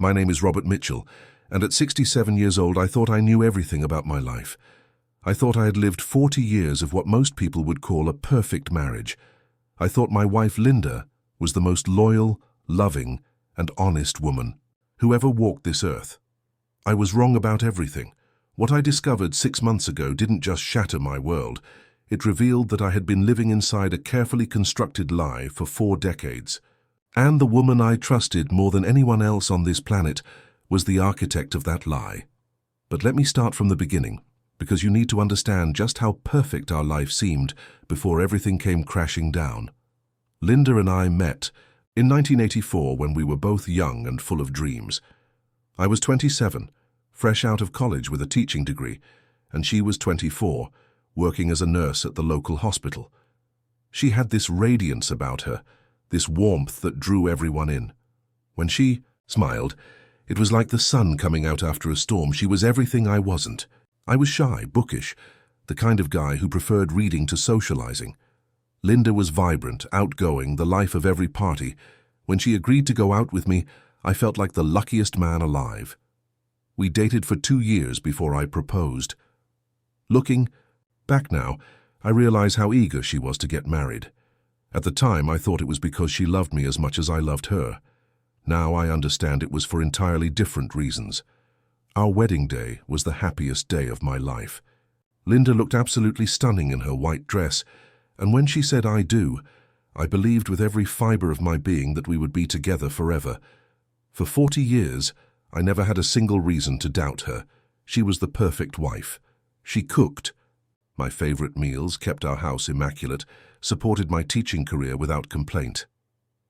My name is Robert Mitchell, and at 67 years old I thought I knew everything about my life. I thought I had lived 40 years of what most people would call a perfect marriage. I thought my wife Linda was the most loyal, loving, and honest woman who ever walked this earth. I was wrong about everything. What I discovered 6 months ago didn't just shatter my world. It revealed that I had been living inside a carefully constructed lie for 4 decades. And the woman I trusted more than anyone else on this planet was the architect of that lie. But let me start from the beginning, because you need to understand just how perfect our life seemed before everything came crashing down. Linda and I met in 1984 when we were both young and full of dreams. I was 27, fresh out of college with a teaching degree, and she was 24, working as a nurse at the local hospital. She had this radiance about her, this warmth that drew everyone in. When she smiled, it was like the sun coming out after a storm. She was everything I wasn't. I was shy, bookish, the kind of guy who preferred reading to socializing. Linda was vibrant, outgoing, the life of every party. When she agreed to go out with me, I felt like the luckiest man alive. We dated for 2 years before I proposed. Looking back now, I realize how eager she was to get married. At the time, I thought it was because she loved me as much as I loved her. Now I understand it was for entirely different reasons. Our wedding day was the happiest day of my life. Linda looked absolutely stunning in her white dress, and when she said "I do," I believed with every fiber of my being that we would be together forever. For 40 years, I never had a single reason to doubt her. She was the perfect wife. She cooked my favorite meals, kept our house immaculate, supported my teaching career without complaint.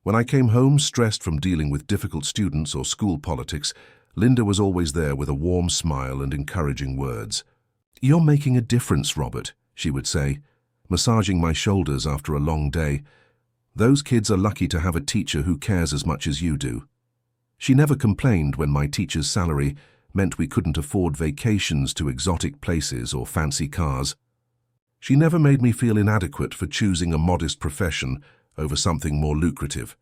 When I came home stressed from dealing with difficult students or school politics, Linda was always there with a warm smile and encouraging words. "You're making a difference, Robert," she would say, massaging my shoulders after a long day. "Those kids are lucky to have a teacher who cares as much as you do." She never complained when my teacher's salary meant we couldn't afford vacations to exotic places or fancy cars. She never made me feel inadequate for choosing a modest profession over something more lucrative.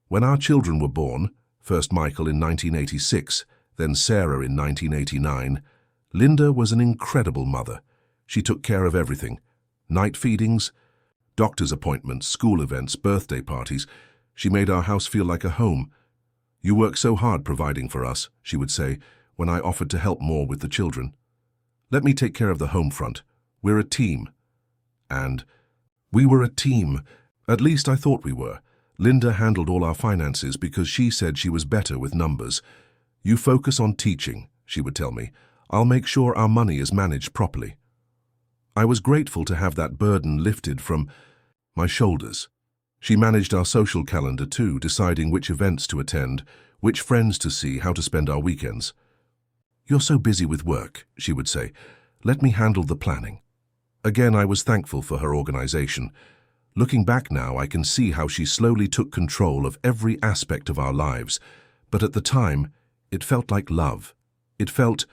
When our children were born, first Michael in 1986, then Sarah in 1989, Linda was an incredible mother. She took care of everything: night feedings, doctor's appointments, school events, birthday parties. She made our house feel like a home. "You work so hard providing for us," she would say when I offered to help more with the children. "Let me take care of the home front. We're a team." And we were a team. At least I thought we were. Linda handled all our finances because she said she was better with numbers. "You focus on teaching," she would tell me. "I'll make sure our money is managed properly." I was grateful to have that burden lifted from my shoulders. She managed our social calendar too, deciding which events to attend, which friends to see, how to spend our weekends. "You're so busy with work," she would say. "Let me handle the planning." Again, I was thankful for her organization. Looking back now, I can see how she slowly took control of every aspect of our lives. But at the time, it felt like love. It felt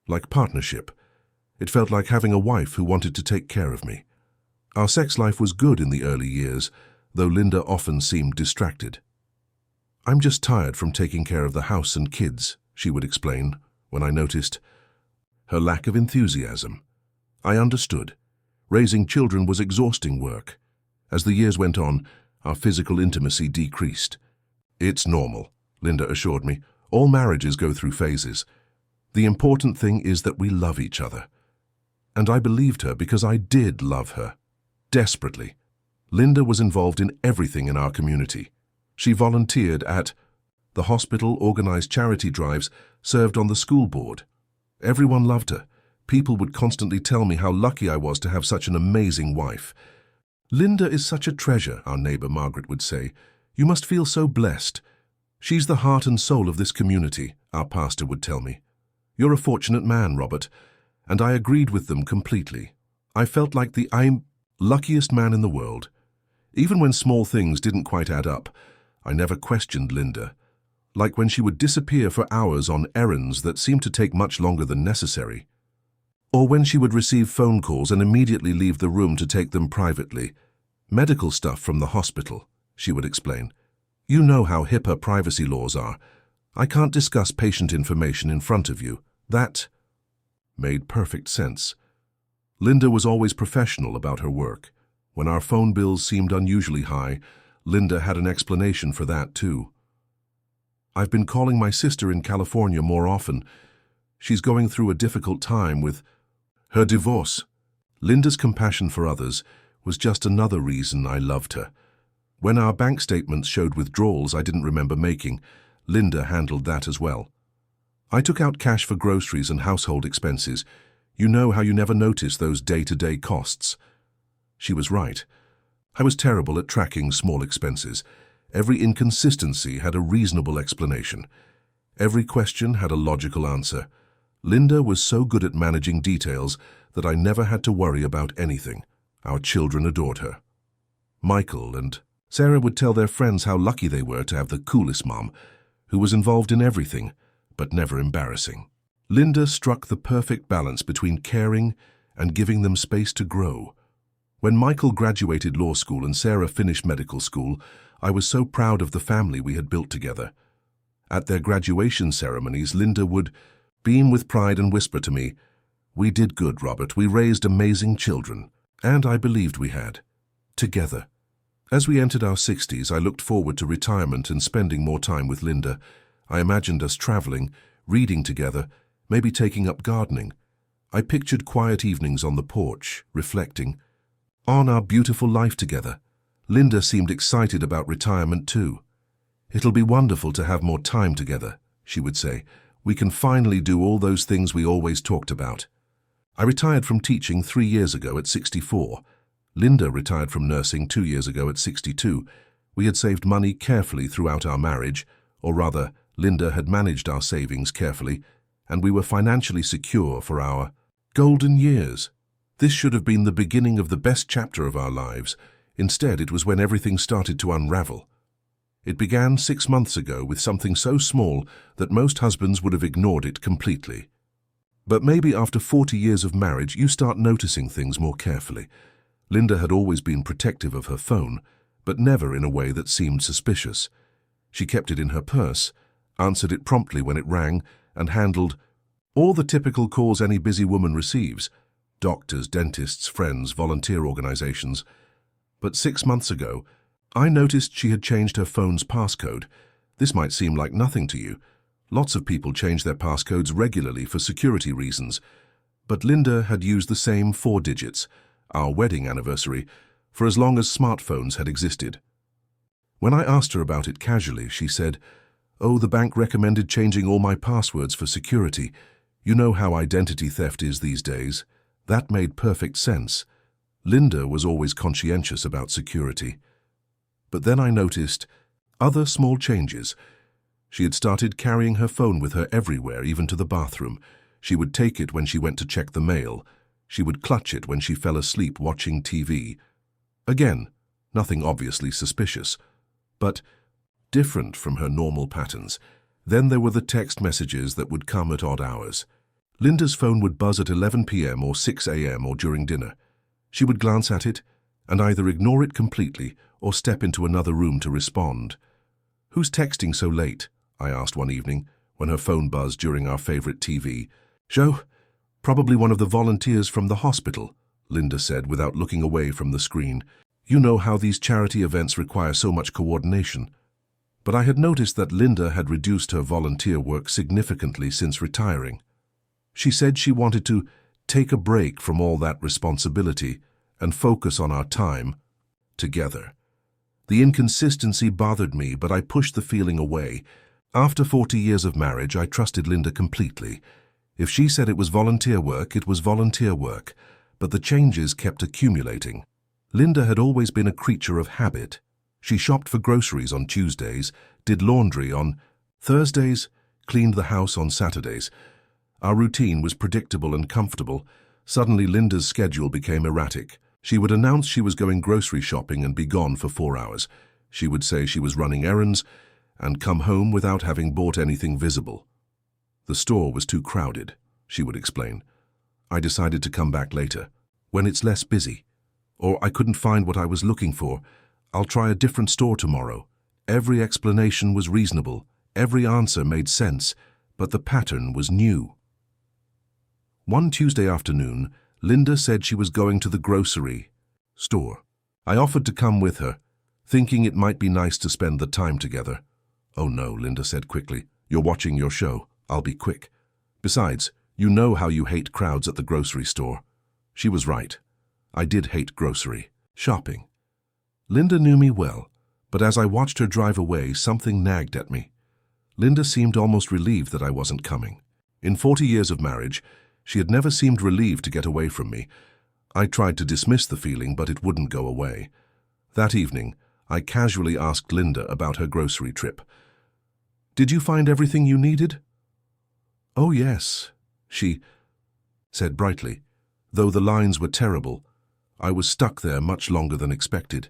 like partnership. It felt like having a wife who wanted to take care of me. Our sex life was good in the early years, though Linda often seemed distracted. "I'm just tired from taking care of the house and kids," she would explain when I noticed her lack of enthusiasm. I understood. Raising children was exhausting work. As the years went on, our physical intimacy decreased. "It's normal," Linda assured me. "All marriages go through phases. The important thing is that we love each other." And I believed her because I did love her. Desperately. Linda was involved in everything in our community. She volunteered at the hospital, organized charity drives, served on the school board. Everyone loved her. People would constantly tell me how lucky I was to have such an amazing wife. "Linda is such a treasure," our neighbor Margaret would say. "You must feel so blessed. She's the heart and soul of this community," our pastor would tell me. "You're a fortunate man, Robert." And I agreed with them completely. I felt like I'm luckiest man in the world. Even when small things didn't quite add up, I never questioned Linda. Like when she would disappear for hours on errands that seemed to take much longer than necessary. Or when she would receive phone calls and immediately leave the room to take them privately. "Medical stuff from the hospital," she would explain. "You know how HIPAA privacy laws are. I can't discuss patient information in front of you. That made perfect sense. Linda was always professional about her work. When our phone bills seemed unusually high, Linda had an explanation for that too. I've been calling my sister in California more often. She's going through a difficult time with her divorce. Linda's compassion for others was just another reason I loved her. When our bank statements showed withdrawals I didn't remember making, Linda handled that as well. I took out cash for groceries and household expenses. You know how you never notice those day-to-day costs. She was right. I was terrible at tracking small expenses. Every inconsistency had a reasonable explanation. Every question had a logical answer. Linda was so good at managing details that I never had to worry about anything. Our children adored her. Michael and Sarah would tell their friends how lucky they were to have the coolest mom, who was involved in everything, but never embarrassing. Linda struck the perfect balance between caring and giving them space to grow. When Michael graduated law school and Sarah finished medical school, I was so proud of the family we had built together. At their graduation ceremonies, Linda would beam with pride and whisper to me, "We did good, Robert. We raised amazing children." And I believed we had. Together. As we entered our 60s, I looked forward to retirement and spending more time with Linda. I imagined us traveling, reading together, maybe taking up gardening. I pictured quiet evenings on the porch, reflecting on our beautiful life together. Linda seemed excited about retirement too. "It'll be wonderful to have more time together," she would say. "We can finally do all those things we always talked about." I retired from teaching 3 years ago at 64. Linda retired from nursing 2 years ago at 62. We had saved money carefully throughout our marriage, or rather, Linda had managed our savings carefully, and we were financially secure for our golden years. This should have been the beginning of the best chapter of our lives. Instead, it was when everything started to unravel. It began 6 months ago with something so small that most husbands would have ignored it completely. But maybe after 40 years of marriage, you start noticing things more carefully. Linda had always been protective of her phone, but never in a way that seemed suspicious. She kept it in her purse, answered it promptly when it rang, and handled all the typical calls any busy woman receives: doctors, dentists, friends, volunteer organizations. But 6 months ago, I noticed she had changed her phone's passcode. This might seem like nothing to you. Lots of people change their passcodes regularly for security reasons. But Linda had used the same 4 digits, our wedding anniversary, for as long as smartphones had existed. When I asked her about it casually, she said, "Oh, the bank recommended changing all my passwords for security. You know how identity theft is these days." That made perfect sense. Linda was always conscientious about security. But then I noticed other small changes. She had started carrying her phone with her everywhere, even to the bathroom. She would take it when she went to check the mail. She would clutch it when she fell asleep watching TV. Again, nothing obviously suspicious, but different from her normal patterns. Then there were the text messages that would come at odd hours. Linda's phone would buzz at 11 p.m. or 6 a.m. or during dinner. She would glance at it and either ignore it completely or step into another room to respond. "Who's texting so late?" I asked one evening when her phone buzzed during our favorite TV show. "Probably one of the volunteers from the hospital," Linda said without looking away from the screen. "You know how these charity events require so much coordination." But I had noticed that Linda had reduced her volunteer work significantly since retiring. She said she wanted to take a break from all that responsibility and focus on our time together. The inconsistency bothered me, but I pushed the feeling away. After 40 years of marriage, I trusted Linda completely. If she said it was volunteer work, it was volunteer work, but the changes kept accumulating. Linda had always been a creature of habit. She shopped for groceries on Tuesdays, did laundry on Thursdays, cleaned the house on Saturdays. Our routine was predictable and comfortable. Suddenly, Linda's schedule became erratic. She would announce she was going grocery shopping and be gone for 4 hours. She would say she was running errands and come home without having bought anything visible. "The store was too crowded," she would explain. "I decided to come back later, when it's less busy. Or I couldn't find what I was looking for. I'll try a different store tomorrow." Every explanation was reasonable. Every answer made sense, but the pattern was new. One Tuesday afternoon, Linda said she was going to the grocery store. I offered to come with her, thinking it might be nice to spend the time together. "Oh no," Linda said quickly. "You're watching your show. I'll be quick. Besides, you know how you hate crowds at the grocery store." She was right. I did hate grocery shopping. Linda knew me well, but as I watched her drive away, something nagged at me. Linda seemed almost relieved that I wasn't coming. In 40 years of marriage, she had never seemed relieved to get away from me. I tried to dismiss the feeling, but it wouldn't go away. That evening, I casually asked Linda about her grocery trip. "Did you find everything you needed?" "Oh yes," she said brightly. Though the lines were terrible, I was stuck there much longer than expected.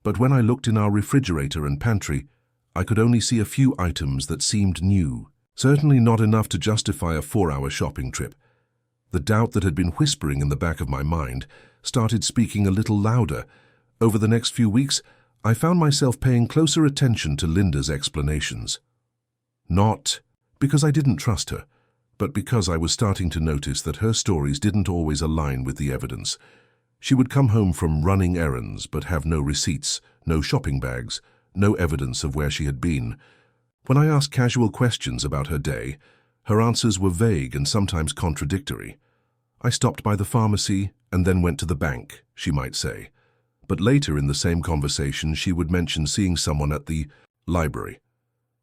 But when I looked in our refrigerator and pantry, I could only see a few items that seemed new. Certainly not enough to justify a 4-hour shopping trip. The doubt that had been whispering in the back of my mind started speaking a little louder. Over the next few weeks, I found myself paying closer attention to Linda's explanations. Not because I didn't trust her, but because I was starting to notice that her stories didn't always align with the evidence. She would come home from running errands but have no receipts, no shopping bags, no evidence of where she had been. When I asked casual questions about her day, her answers were vague and sometimes contradictory. "I stopped by the pharmacy and then went to the bank," she might say. But later in the same conversation, she would mention seeing someone at the library.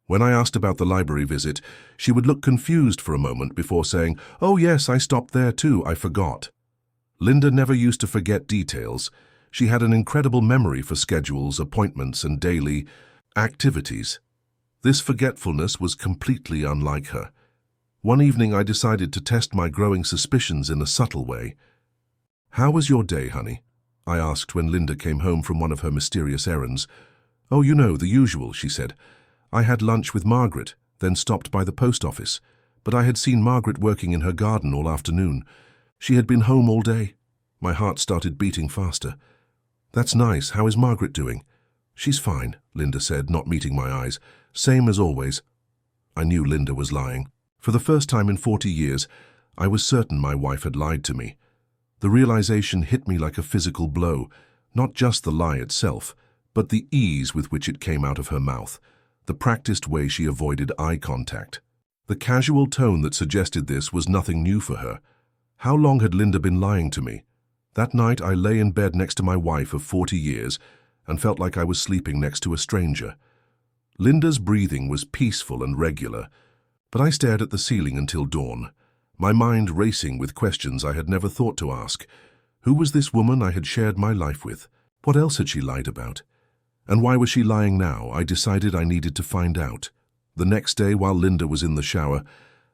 When I asked about the library visit, she would look confused for a moment before saying, "Oh yes, I stopped there too, I forgot." Linda never used to forget details. She had an incredible memory for schedules, appointments, and daily activities. This forgetfulness was completely unlike her. One evening I decided to test my growing suspicions in a subtle way. "How was your day, honey?" I asked when Linda came home from one of her mysterious errands. "Oh, you know, the usual," she said. "I had lunch with Margaret, then stopped by the post office. But I had seen Margaret working in her garden all afternoon. She had been home all day." My heart started beating faster. "That's nice. How is Margaret doing?" "She's fine," Linda said, not meeting my eyes. "Same as always." I knew Linda was lying. For the first time in 40 years, I was certain my wife had lied to me. The realization hit me like a physical blow, not just the lie itself, but the ease with which it came out of her mouth, the practiced way she avoided eye contact. The casual tone that suggested this was nothing new for her. How long had Linda been lying to me? That night I lay in bed next to my wife of 40 years and felt like I was sleeping next to a stranger. Linda's breathing was peaceful and regular, but I stared at the ceiling until dawn, my mind racing with questions I had never thought to ask. Who was this woman I had shared my life with? What else had she lied about? And why was she lying now? I decided I needed to find out. The next day, while Linda was in the shower,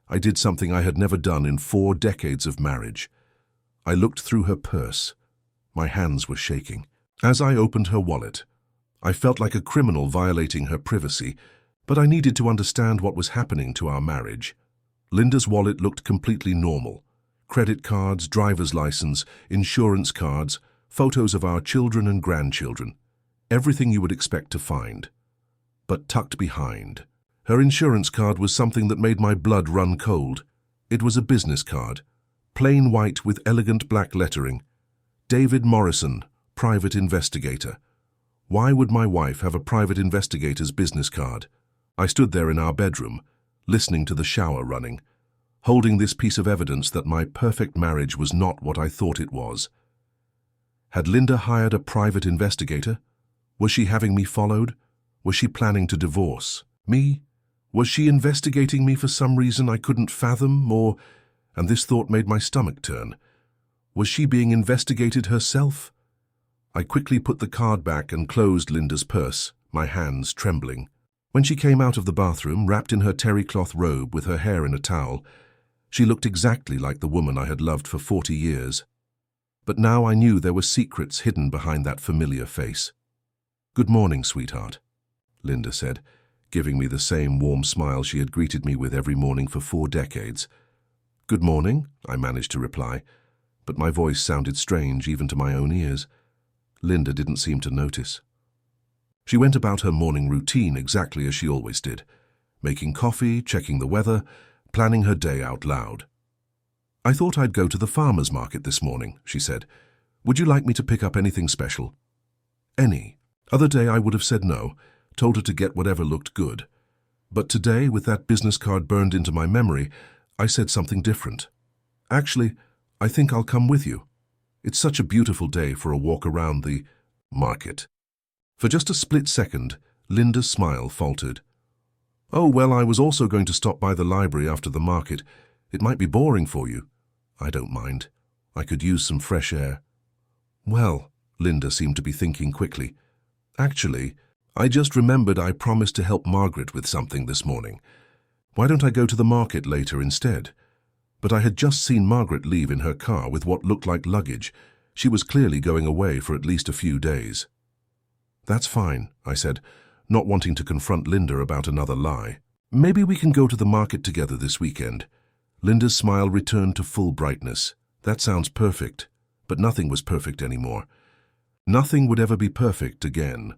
I did something I had never done in 4 decades of marriage. I looked through her purse. My hands were shaking. As I opened her wallet, I felt like a criminal violating her privacy, but I needed to understand what was happening to our marriage. Linda's wallet looked completely normal. Credit cards, driver's license, insurance cards, photos of our children and grandchildren. Everything you would expect to find. But tucked behind, her insurance card was something that made my blood run cold. It was a business card, plain white with elegant black lettering. David Morrison, private investigator. Why would my wife have a private investigator's business card? I stood there in our bedroom, listening to the shower running, holding this piece of evidence that my perfect marriage was not what I thought it was. Had Linda hired a private investigator? Was she having me followed? Was she planning to divorce me? Was she investigating me for some reason I couldn't fathom, or, and this thought made my stomach turn, was she being investigated herself? I quickly put the card back and closed Linda's purse, my hands trembling. When she came out of the bathroom, wrapped in her terry cloth robe with her hair in a towel, she looked exactly like the woman I had loved for 40 years. But now I knew there were secrets hidden behind that familiar face. "Good morning, sweetheart," Linda said, giving me the same warm smile she had greeted me with every morning for 4 decades. "Good morning," I managed to reply, but my voice sounded strange even to my own ears. Linda didn't seem to notice. She went about her morning routine exactly as she always did. making coffee, checking the weather, planning her day out loud. "I thought I'd go to the farmer's market this morning," she said. "Would you like me to pick up anything special?" Any other day I would have said no, told her to get whatever looked good. But today, with that business card burned into my memory, I said something different. "Actually, I think I'll come with you. It's such a beautiful day for a walk around the market." For just a split second, Linda's smile faltered. "Oh, well, I was also going to stop by the library after the market. It might be boring for you." "I don't mind. I could use some fresh air." "Well," Linda seemed to be thinking quickly, "actually, I just remembered I promised to help Margaret with something this morning. Why don't I go to the market later instead?" But I had just seen Margaret leave in her car with what looked like luggage. She was clearly going away for at least a few days. "That's fine," I said, not wanting to confront Linda about another lie. "Maybe we can go to the market together this weekend." Linda's smile returned to full brightness. "That sounds perfect." But nothing was perfect anymore. Nothing would ever be perfect again.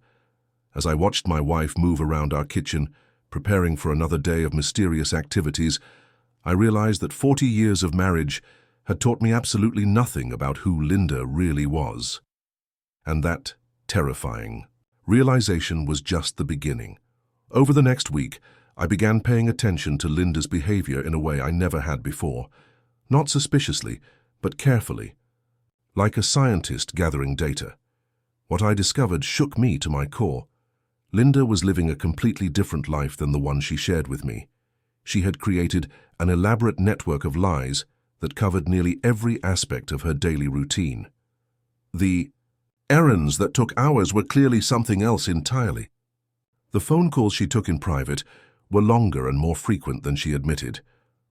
As I watched my wife move around our kitchen, preparing for another day of mysterious activities, I realized that 40 years of marriage had taught me absolutely nothing about who Linda really was. And that terrifying realization was just the beginning. Over the next week, I began paying attention to Linda's behavior in a way I never had before. Not suspiciously, but carefully. Like a scientist gathering data. What I discovered shook me to my core. Linda was living a completely different life than the one she shared with me. She had created an elaborate network of lies that covered nearly every aspect of her daily routine. The errands that took hours were clearly something else entirely. The phone calls she took in private were longer and more frequent than she admitted.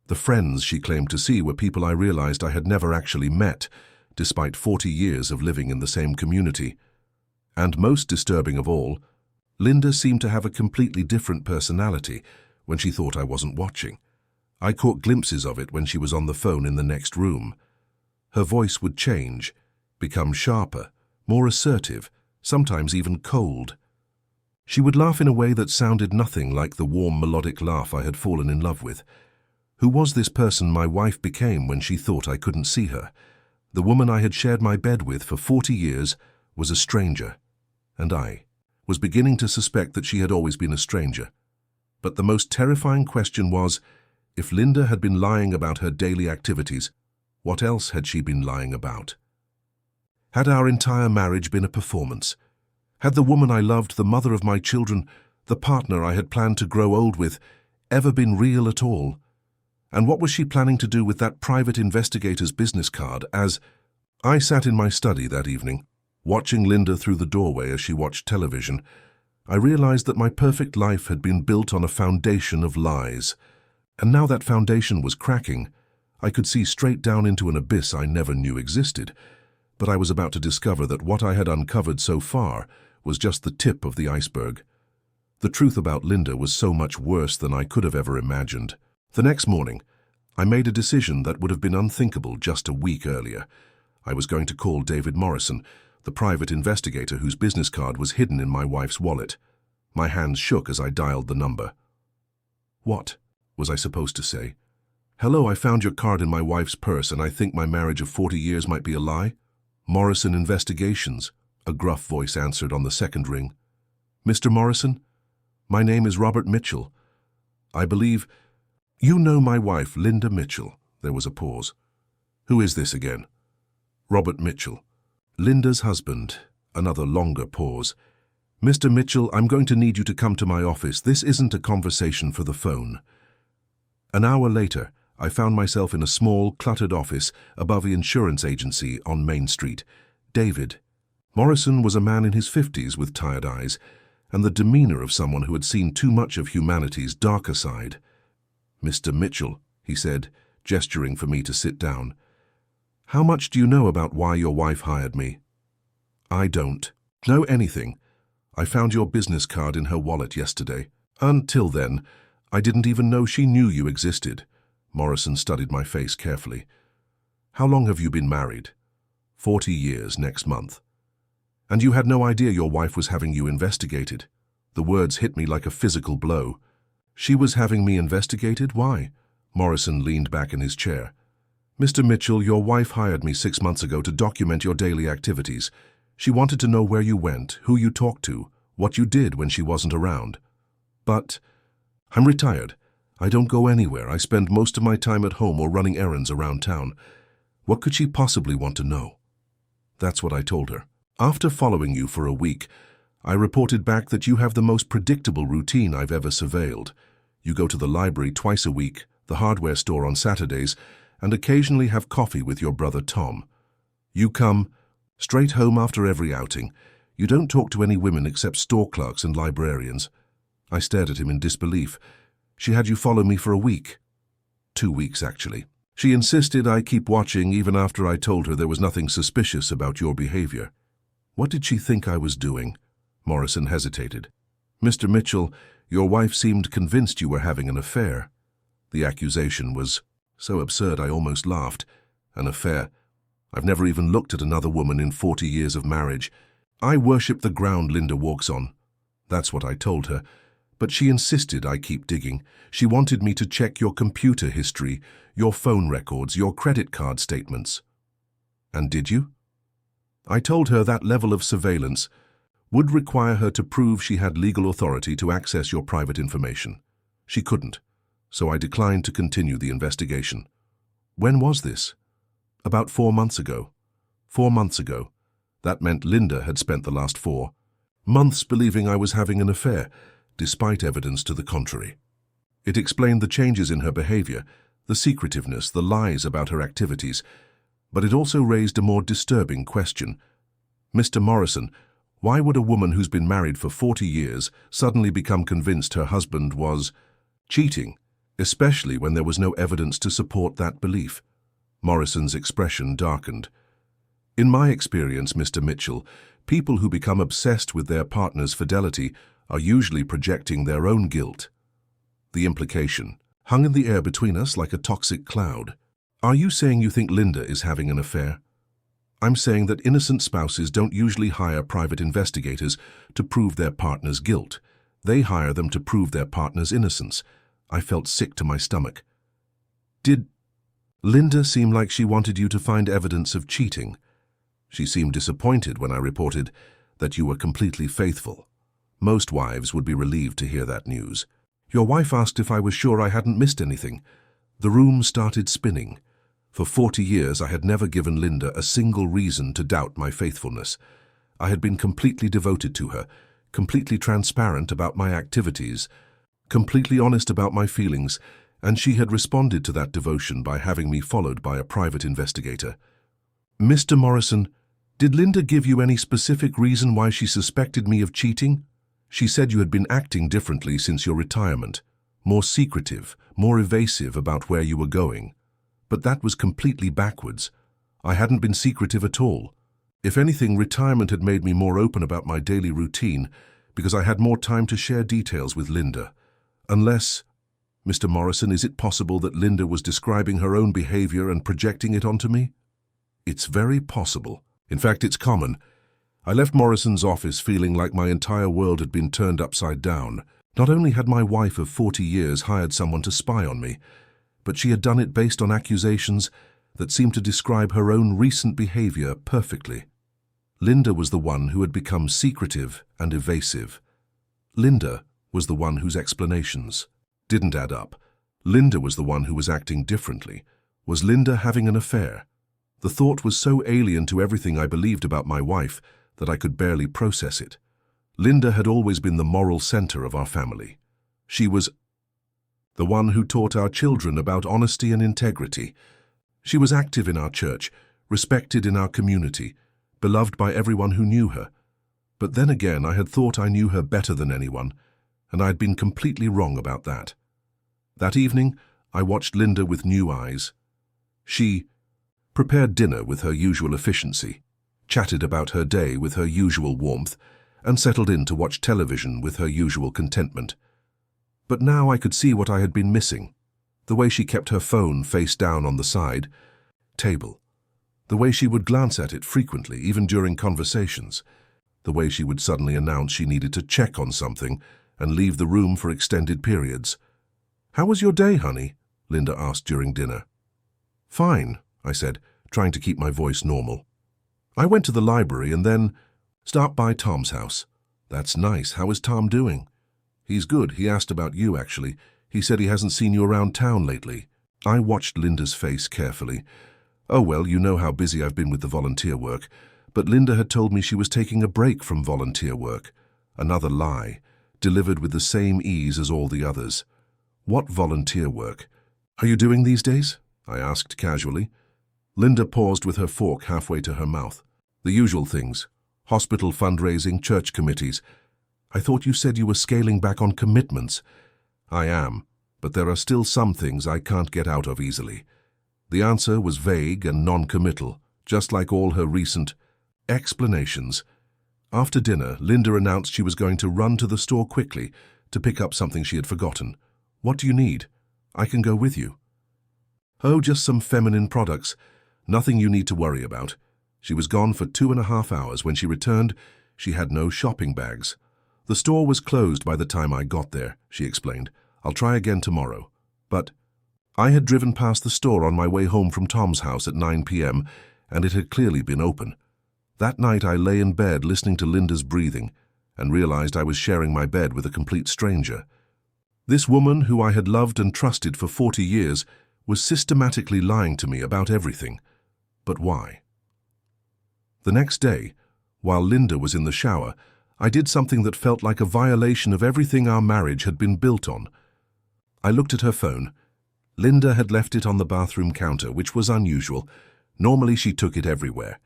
The friends she claimed to see were people I realized I had never actually met, despite 40 years of living in the same community. And most disturbing of all, Linda seemed to have a completely different personality when she thought I wasn't watching. I caught glimpses of it when she was on the phone in the next room. Her voice would change, become sharper, more assertive, sometimes even cold. She would laugh in a way that sounded nothing like the warm melodic laugh I had fallen in love with. Who was this person my wife became when she thought I couldn't see her? The woman I had shared my bed with for 40 years was a stranger, and I was beginning to suspect that she had always been a stranger. But the most terrifying question was, if Linda had been lying about her daily activities, what else had she been lying about? Had our entire marriage been a performance? Had the woman I loved, the mother of my children, the partner I had planned to grow old with, ever been real at all? And what was she planning to do with that private investigator's business card as I sat in my study that evening, watching Linda through the doorway as she watched television? I realized that my perfect life had been built on a foundation of lies. And now that foundation was cracking. I could see straight down into an abyss I never knew existed. But I was about to discover that what I had uncovered so far was just the tip of the iceberg. The truth about Linda was so much worse than I could have ever imagined. The next morning, I made a decision that would have been unthinkable just a week earlier. I was going to call David Morrison, the private investigator whose business card was hidden in my wife's wallet. My hands shook as I dialed the number. "What?" was I supposed to say? "Hello, I found your card in my wife's purse and I think my marriage of 40 years might be a lie." "Morrison Investigations," a gruff voice answered on the second ring. "Mr. Morrison? My name is Robert Mitchell. I believe you know my wife, Linda Mitchell." There was a pause. "Who is this again?" "Robert Mitchell. Linda's husband." Another longer pause. "Mr. Mitchell, I'm going to need you to come to my office. This isn't a conversation for the phone." An hour later, I found myself in a small, cluttered office above the insurance agency on Main Street. David Morrison was a man in his 50s with tired eyes, and the demeanor of someone who had seen too much of humanity's darker side. "Mr. Mitchell," he said, gesturing for me to sit down. "How much do you know about why your wife hired me?" "I don't know anything. I found your business card in her wallet yesterday. Until then, I didn't even know she knew you existed." Morrison studied my face carefully. "How long have you been married?" 40 years next month. "And you had no idea your wife was having you investigated?" The words hit me like a physical blow. She was having me investigated? Why? Morrison leaned back in his chair. Mr. Mitchell, your wife hired me 6 months ago to document your daily activities. She wanted to know where you went, who you talked to, what you did when she wasn't around. But I'm retired. I don't go anywhere. I spend most of my time at home or running errands around town. What could she possibly want to know? That's what I told her. After following you for a week, I reported back that you have the most predictable routine I've ever surveilled. You go to the library twice a week, the hardware store on Saturdays, and occasionally have coffee with your brother Tom. You come straight home after every outing. You don't talk to any women except store clerks and librarians. I stared at him in disbelief. She had you follow me for a week. 2 weeks, actually. She insisted I keep watching even after I told her there was nothing suspicious about your behavior. What did she think I was doing? Morrison hesitated. Mr. Mitchell, your wife seemed convinced you were having an affair. The accusation was so absurd I almost laughed. An affair. I've never even looked at another woman in 40 years of marriage. I worship the ground Linda walks on. That's what I told her. But she insisted I keep digging. She wanted me to check your computer history, your phone records, your credit card statements. And did you? I told her that level of surveillance would require her to prove she had legal authority to access your private information. She couldn't, so I declined to continue the investigation. When was this? About 4 months ago. 4 months ago. That meant Linda had spent the last 4 months believing I was having an affair, despite evidence to the contrary. It explained the changes in her behavior, the secretiveness, the lies about her activities, but it also raised a more disturbing question. Mr. Morrison, why would a woman who's been married for 40 years suddenly become convinced her husband was cheating, especially when there was no evidence to support that belief? Morrison's expression darkened. In my experience, Mr. Mitchell, people who become obsessed with their partner's fidelity are usually projecting their own guilt. The implication hung in the air between us like a toxic cloud. Are you saying you think Linda is having an affair? I'm saying that innocent spouses don't usually hire private investigators to prove their partner's guilt. They hire them to prove their partner's innocence. I felt sick to my stomach. Did Linda seem like she wanted you to find evidence of cheating? She seemed disappointed when I reported that you were completely faithful. Most wives would be relieved to hear that news. Your wife asked if I was sure I hadn't missed anything. The room started spinning. For 40 years I had never given Linda a single reason to doubt my faithfulness. I had been completely devoted to her, completely transparent about my activities, completely honest about my feelings, and she had responded to that devotion by having me followed by a private investigator. Mr. Morrison, did Linda give you any specific reason why she suspected me of cheating? She said you had been acting differently since your retirement, more secretive, more evasive about where you were going. But that was completely backwards. I hadn't been secretive at all. If anything, retirement had made me more open about my daily routine because I had more time to share details with Linda. Unless, Mr. Morrison, is it possible that Linda was describing her own behavior and projecting it onto me? It's very possible. In fact, it's common. I left Morrison's office feeling like my entire world had been turned upside down. Not only had my wife of 40 years hired someone to spy on me, but she had done it based on accusations that seemed to describe her own recent behavior perfectly. Linda was the one who had become secretive and evasive. Linda was the one whose explanations didn't add up. Linda was the one who was acting differently. Was Linda having an affair? The thought was so alien to everything I believed about my wife that I could barely process it. Linda had always been the moral center of our family. She was the one who taught our children about honesty and integrity. She was active in our church, respected in our community, beloved by everyone who knew her. But then again, I had thought I knew her better than anyone, and I had been completely wrong about that. That evening, I watched Linda with new eyes. She prepared dinner with her usual efficiency, chatted about her day with her usual warmth, and settled in to watch television with her usual contentment. But now I could see what I had been missing. The way she kept her phone face down on the side table. The way she would glance at it frequently, even during conversations. The way she would suddenly announce she needed to check on something and leave the room for extended periods. "How was your day, honey?" Linda asked during dinner. "Fine," I said, trying to keep my voice normal. "I went to the library and then stopped by Tom's house." "That's nice. How is Tom doing?" "He's good. He asked about you, actually. He said he hasn't seen you around town lately." I watched Linda's face carefully. "Oh, well, you know how busy I've been with the volunteer work." But Linda had told me she was taking a break from volunteer work. Another lie, delivered with the same ease as all the others. What volunteer work? "Are you doing these days?" I asked casually. Linda paused with her fork halfway to her mouth. "The usual things. Hospital fundraising, church committees." "I thought you said you were scaling back on commitments." "I am, but there are still some things I can't get out of easily." The answer was vague and non-committal, just like all her recent explanations. After dinner, Linda announced she was going to run to the store quickly to pick up something she had forgotten. "What do you need? I can go with you." "Oh, just some feminine products. Nothing you need to worry about." She was gone for 2.5 hours. When she returned, she had no shopping bags. "The store was closed by the time I got there," she explained. "I'll try again tomorrow." But I had driven past the store on my way home from Tom's house at 9 p.m., and it had clearly been open. That night I lay in bed listening to Linda's breathing and realized I was sharing my bed with a complete stranger. This woman, who I had loved and trusted for 40 years, was systematically lying to me about everything. But why? The next day, while Linda was in the shower, I did something that felt like a violation of everything our marriage had been built on. I looked at her phone. Linda had left it on the bathroom counter, which was unusual. Normally she took it everywhere.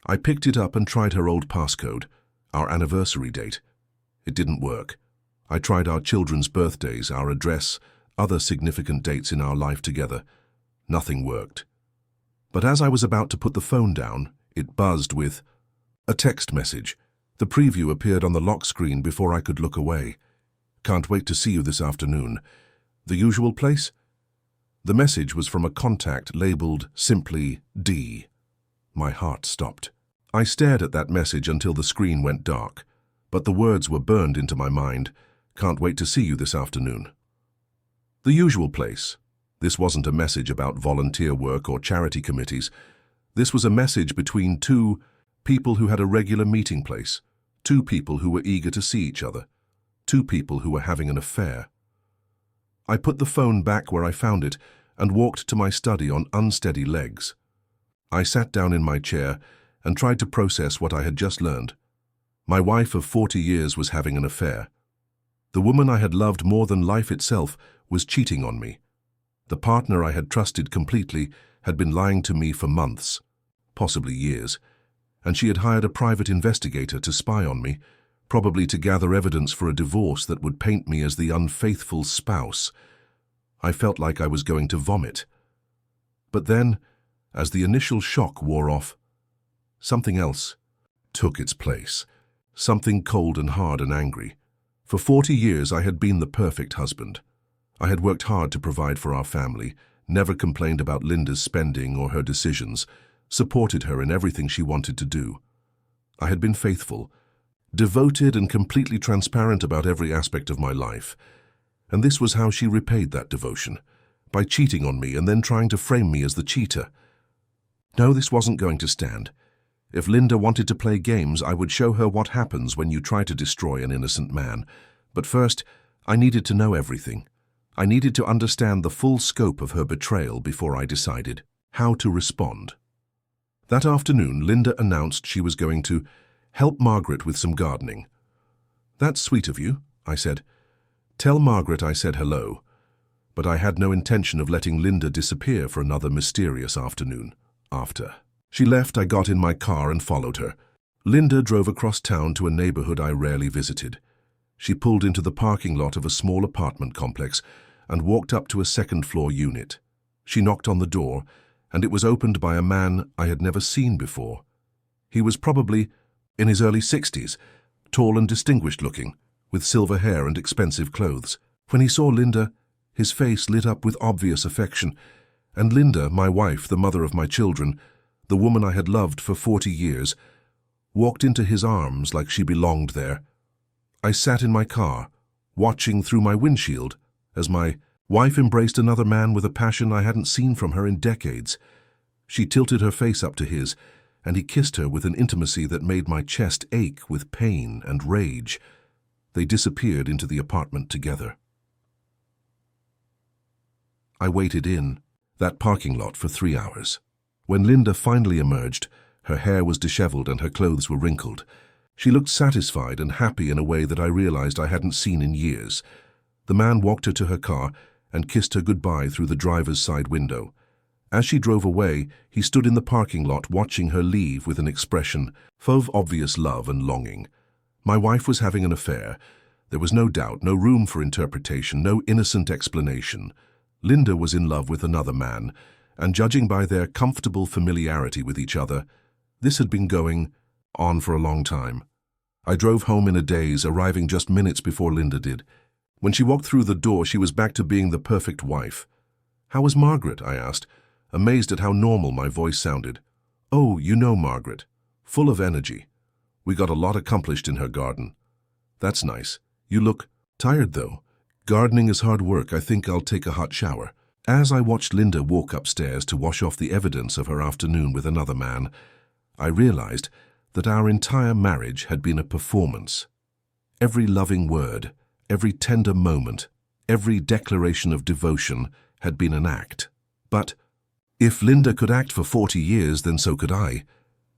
I picked it up and tried her old passcode, our anniversary date. It didn't work. I tried our children's birthdays, our address, other significant dates in our life together. Nothing worked. But as I was about to put the phone down, it buzzed with a text message. The preview appeared on the lock screen before I could look away. "Can't wait to see you this afternoon." The usual place? The message was from a contact labeled simply D. My heart stopped. I stared at that message until the screen went dark, but the words were burned into my mind. "Can't wait to see you this afternoon." The usual place. This wasn't a message about volunteer work or charity committees. This was a message between two people who had a regular meeting place, two people who were eager to see each other, two people who were having an affair. I put the phone back where I found it and walked to my study on unsteady legs. I sat down in my chair and tried to process what I had just learned. My wife of 40 years was having an affair. The woman I had loved more than life itself was cheating on me. The partner I had trusted completely had been lying to me for months, possibly years, and she had hired a private investigator to spy on me, probably to gather evidence for a divorce that would paint me as the unfaithful spouse. I felt like I was going to vomit. But then, as the initial shock wore off, something else took its place. Something cold and hard and angry. For 40 years I had been the perfect husband. I had worked hard to provide for our family, never complained about Linda's spending or her decisions, supported her in everything she wanted to do. I had been faithful, devoted and completely transparent about every aspect of my life. And this was how she repaid that devotion, by cheating on me and then trying to frame me as the cheater. No, this wasn't going to stand. If Linda wanted to play games, I would show her what happens when you try to destroy an innocent man. But first, I needed to know everything. I needed to understand the full scope of her betrayal before I decided how to respond. That afternoon, Linda announced she was going to help Margaret with some gardening. "That's sweet of you," I said. "Tell Margaret I said hello." But I had no intention of letting Linda disappear for another mysterious afternoon. After she left, I got in my car and followed her. Linda drove across town to a neighborhood I rarely visited. She pulled into the parking lot of a small apartment complex and walked up to a second-floor unit. She knocked on the door, and it was opened by a man I had never seen before. He was probably in his early 60s, tall and distinguished-looking, with silver hair and expensive clothes. When he saw Linda, his face lit up with obvious affection, and Linda, my wife, the mother of my children, the woman I had loved for 40 years, walked into his arms like she belonged there. I sat in my car, watching through my windshield as my Wife embraced another man with a passion I hadn't seen from her in decades. She tilted her face up to his, and he kissed her with an intimacy that made my chest ache with pain and rage. They disappeared into the apartment together. I waited in that parking lot for 3 hours. When Linda finally emerged, her hair was disheveled and her clothes were wrinkled. She looked satisfied and happy in a way that I realized I hadn't seen in years. The man walked her to her car and kissed her goodbye through the driver's side window. As she drove away, he stood in the parking lot watching her leave with an expression of obvious love and longing. My wife was having an affair. There was no doubt, no room for interpretation, no innocent explanation. Linda was in love with another man, and judging by their comfortable familiarity with each other, this had been going on for a long time. I drove home in a daze, arriving just minutes before Linda did. When she walked through the door, she was back to being the perfect wife. "How is Margaret?" I asked, amazed at how normal my voice sounded. "Oh, you know Margaret. Full of energy. We got a lot accomplished in her garden." "That's nice. You look tired, though." "Gardening is hard work. I think I'll take a hot shower." As I watched Linda walk upstairs to wash off the evidence of her afternoon with another man, I realized that our entire marriage had been a performance. Every loving word, every tender moment, every declaration of devotion had been an act. But if Linda could act for 40 years, then so could I.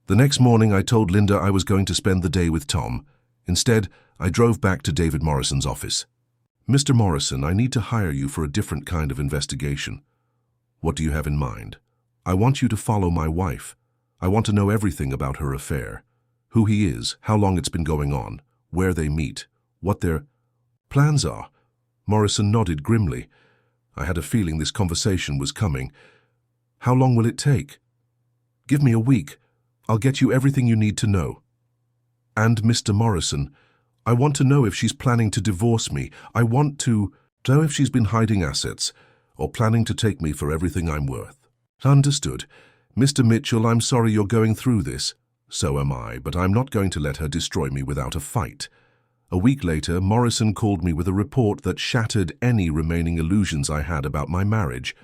The next morning, I told Linda I was going to spend the day with Tom. Instead, I drove back to David Morrison's office. "Mr. Morrison, I need to hire you for a different kind of investigation." "What do you have in mind?" "I want you to follow my wife. I want to know everything about her affair. Who he is, how long it's been going on, where they meet, what their plans are." Morrison nodded grimly. I had a feeling this conversation was coming. "How long will it take?" "Give me a week. I'll get you everything you need to know." "And Mr. Morrison, I want to know if she's planning to divorce me. I want to know if she's been hiding assets or planning to take me for everything I'm worth." "Understood. Mr. Mitchell, I'm sorry you're going through this." "So am I, but I'm not going to let her destroy me without a fight." A week later, Morrison called me with a report that shattered any remaining illusions I had about my marriage.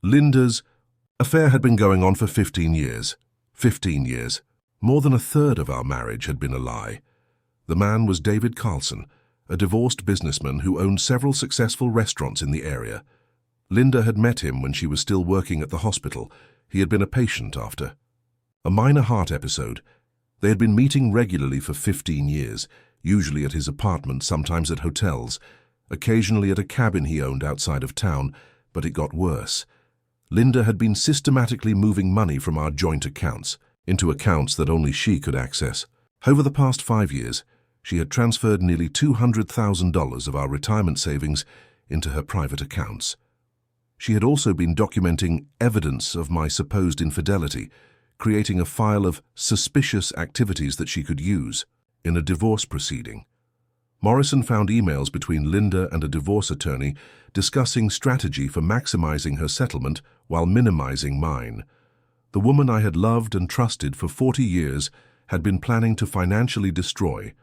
Linda's affair had been going on for 15 years. 15 years. More than a third of our marriage had been a lie. The man was David Carlson, a divorced businessman who owned several successful restaurants in the area. Linda had met him when she was still working at the hospital. He had been a patient after a minor heart episode. They had been meeting regularly for 15 years, usually at his apartment, sometimes at hotels, occasionally at a cabin he owned outside of town, but it got worse. Linda had been systematically moving money from our joint accounts into accounts that only she could access. Over the past 5 years, she had transferred nearly $200,000 of our retirement savings into her private accounts. She had also been documenting evidence of my supposed infidelity, creating a file of suspicious activities that she could use in a divorce proceeding. Morrison found emails between Linda and a divorce attorney discussing strategy for maximizing her settlement while minimizing mine. The woman I had loved and trusted for 40 years had been planning to financially destroy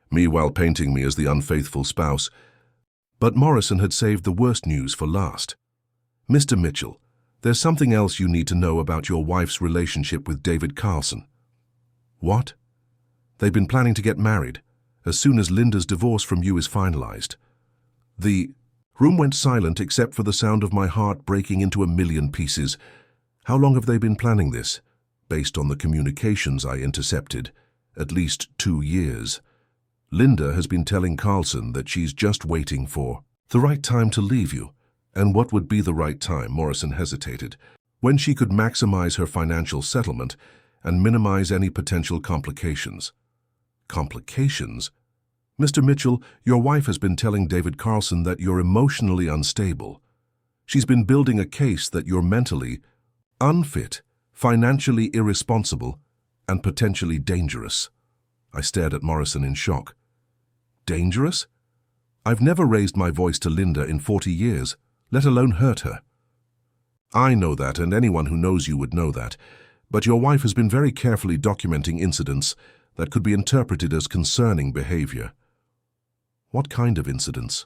me while painting me as the unfaithful spouse. But Morrison had saved the worst news for last. "Mr. Mitchell, there's something else you need to know about your wife's relationship with David Carlson." "What?" "They've been planning to get married as soon as Linda's divorce from you is finalized." The room went silent except for the sound of my heart breaking into a million pieces. "How long have they been planning this?" "Based on the communications I intercepted, at least 2 years. Linda has been telling Carlson that she's just waiting for the right time to leave you." "And what would be the right time?" Morrison hesitated. "When she could maximize her financial settlement and minimize any potential complications." "Complications?" "Mr. Mitchell, your wife has been telling David Carlson that you're emotionally unstable. She's been building a case that you're mentally unfit, financially irresponsible, and potentially dangerous." I stared at Morrison in shock. "Dangerous? I've never raised my voice to Linda in 40 years, let alone hurt her." "I know that, and anyone who knows you would know that. But your wife has been very carefully documenting incidents that could be interpreted as concerning behavior." "What kind of incidents?"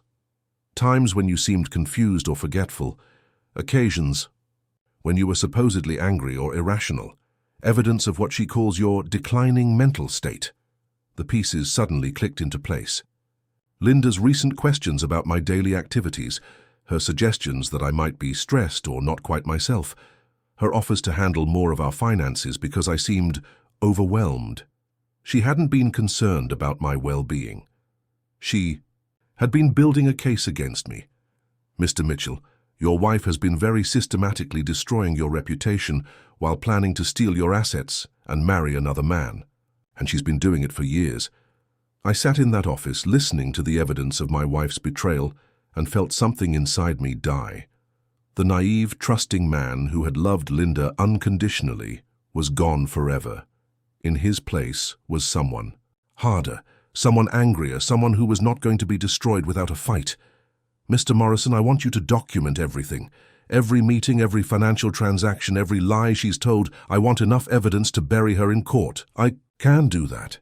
Times when you seemed confused or forgetful. Occasions when you were supposedly angry or irrational. Evidence of what she calls your declining mental state. The pieces suddenly clicked into place. Linda's recent questions about my daily activities, her suggestions that I might be stressed or not quite myself, her offers to handle more of our finances because I seemed overwhelmed. She hadn't been concerned about my well-being. She had been building a case against me. Mr. Mitchell, your wife has been very systematically destroying your reputation while planning to steal your assets and marry another man. And she's been doing it for years. I sat in that office listening to the evidence of my wife's betrayal and felt something inside me die. The naive, trusting man who had loved Linda unconditionally was gone forever. In his place was someone harder, someone angrier, someone who was not going to be destroyed without a fight. Mr. Morrison, I want you to document everything. Every meeting, every financial transaction, every lie she's told. I want enough evidence to bury her in court. I can do that.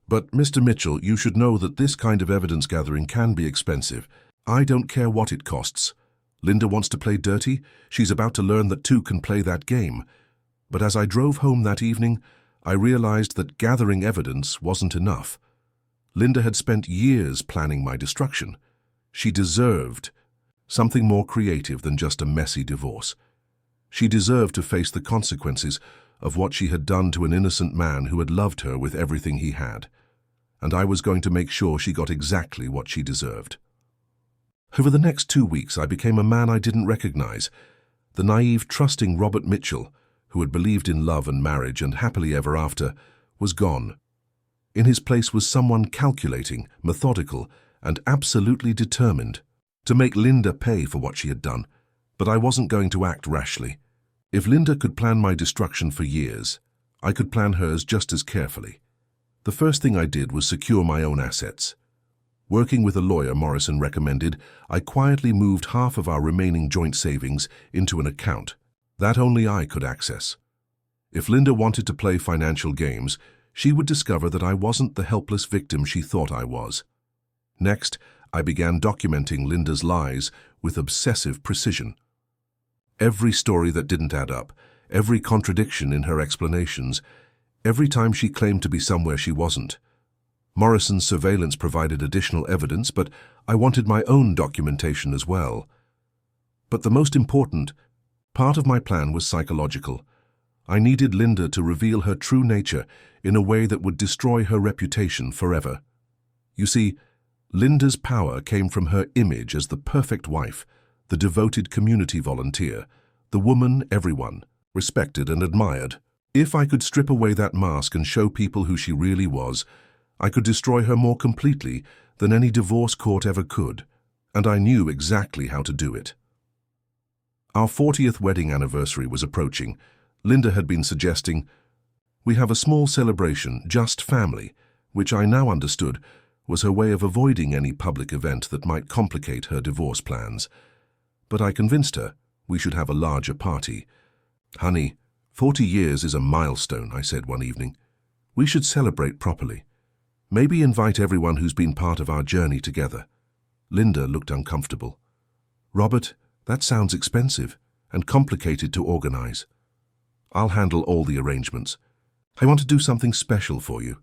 But, Mr. Mitchell, you should know that this kind of evidence gathering can be expensive. I don't care what it costs. Linda wants to play dirty. She's about to learn that two can play that game. But as I drove home that evening, I realized that gathering evidence wasn't enough. Linda had spent years planning my destruction. She deserved something more creative than just a messy divorce. She deserved to face the consequences of what she had done to an innocent man who had loved her with everything he had. And I was going to make sure she got exactly what she deserved. Over the next 2 weeks, I became a man I didn't recognize. The naive, trusting Robert Mitchell, who had believed in love and marriage and happily ever after, was gone. In his place was someone calculating, methodical, and absolutely determined to make Linda pay for what she had done. But I wasn't going to act rashly. If Linda could plan my destruction for years, I could plan hers just as carefully. The first thing I did was secure my own assets. Working with a lawyer Morrison recommended, I quietly moved half of our remaining joint savings into an account that only I could access. If Linda wanted to play financial games, she would discover that I wasn't the helpless victim she thought I was. Next, I began documenting Linda's lies with obsessive precision. Every story that didn't add up, every contradiction in her explanations, every time she claimed to be somewhere she wasn't. Morrison's surveillance provided additional evidence, but I wanted my own documentation as well. But the most important part of my plan was psychological. I needed Linda to reveal her true nature in a way that would destroy her reputation forever. You see, Linda's power came from her image as the perfect wife, the devoted community volunteer, the woman everyone respected and admired. If I could strip away that mask and show people who she really was, I could destroy her more completely than any divorce court ever could, and I knew exactly how to do it. Our 40th wedding anniversary was approaching. Linda had been suggesting, "We have a small celebration, just family," which I now understood was her way of avoiding any public event that might complicate her divorce plans. But I convinced her we should have a larger party. "Honey, 40 years is a milestone," I said one evening. "We should celebrate properly. Maybe invite everyone who's been part of our journey together." Linda looked uncomfortable. "Robert, that sounds expensive and complicated to organize." "I'll handle all the arrangements. I want to do something special for you.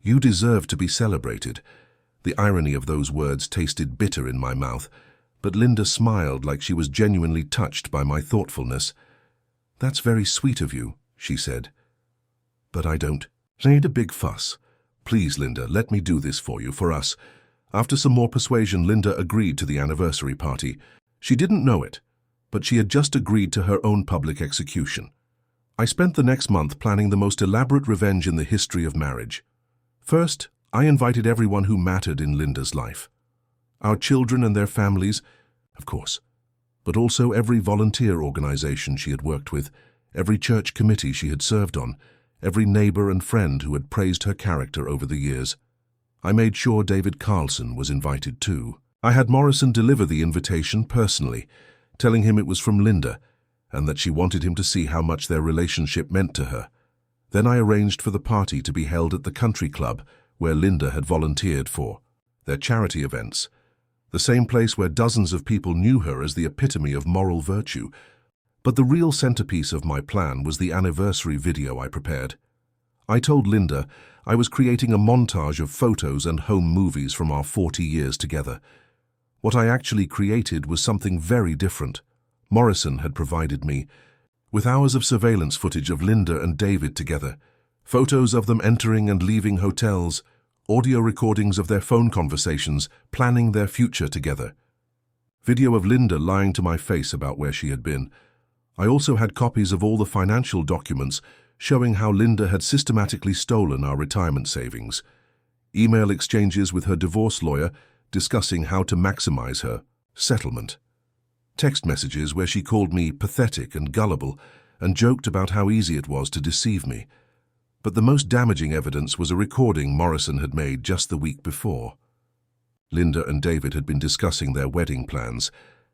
You deserve to be celebrated." The irony of those words tasted bitter in my mouth, but Linda smiled like she was genuinely touched by my thoughtfulness. "That's very sweet of you," she said. "But I don't need a big fuss. Please, Linda, let me do this for you, for us." After some more persuasion, Linda agreed to the anniversary party. She didn't know it, but she had just agreed to her own public execution. I spent the next month planning the most elaborate revenge in the history of marriage. First, I invited everyone who mattered in Linda's life. Our children and their families, of course, but also every volunteer organization she had worked with, every church committee she had served on, every neighbor and friend who had praised her character over the years. I made sure David Carlson was invited too. I had Morrison deliver the invitation personally, telling him it was from Linda, and that she wanted him to see how much their relationship meant to her. Then I arranged for the party to be held at the country club where Linda had volunteered for, their charity events. the same place where dozens of people knew her as the epitome of moral virtue. But the real centerpiece of my plan was the anniversary video I prepared. I told Linda I was creating a montage of photos and home movies from our 40 years together. What I actually created was something very different. Morrison had provided me with hours of surveillance footage of Linda and David together, photos of them entering and leaving hotels, audio recordings of their phone conversations, planning their future together. Video of Linda lying to my face about where she had been. I also had copies of all the financial documents showing how Linda had systematically stolen our retirement savings. Email exchanges with her divorce lawyer discussing how to maximize her settlement. Text messages where she called me pathetic and gullible and joked about how easy it was to deceive me. But the most damaging evidence was a recording Morrison had made just the week before. Linda and David had been discussing their wedding plans,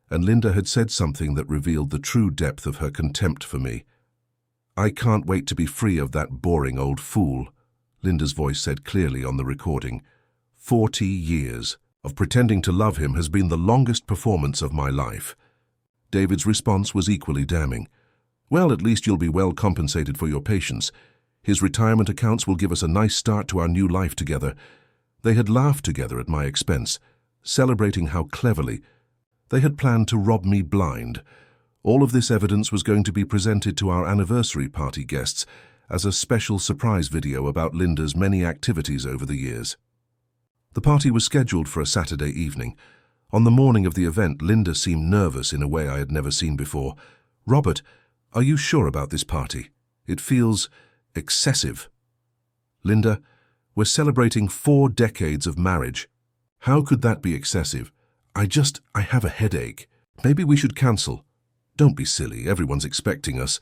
and Linda had said something that revealed the true depth of her contempt for me. "I can't wait to be free of that boring old fool," Linda's voice said clearly on the recording. 40 years of pretending to love him has been the longest performance of my life. David's response was equally damning. "Well, at least you'll be well compensated for your patience. His retirement accounts will give us a nice start to our new life together." They had laughed together at my expense, celebrating how cleverly they had planned to rob me blind. All of this evidence was going to be presented to our anniversary party guests as a special surprise video about Linda's many activities over the years. The party was scheduled for a Saturday evening. On the morning of the event, Linda seemed nervous in a way I had never seen before. "Robert, are you sure about this party? It feels excessive." "Linda, we're celebrating 4 decades of marriage. How could that be excessive? I have a headache. Maybe we should cancel." "Don't be silly, everyone's expecting us.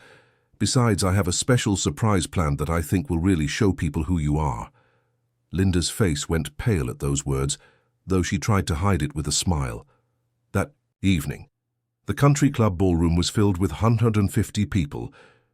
Besides, I have a special surprise planned that I think will really show people who you are." Linda's face went pale at those words, though she tried to hide it with a smile. That evening, the country club ballroom was filled with 150 people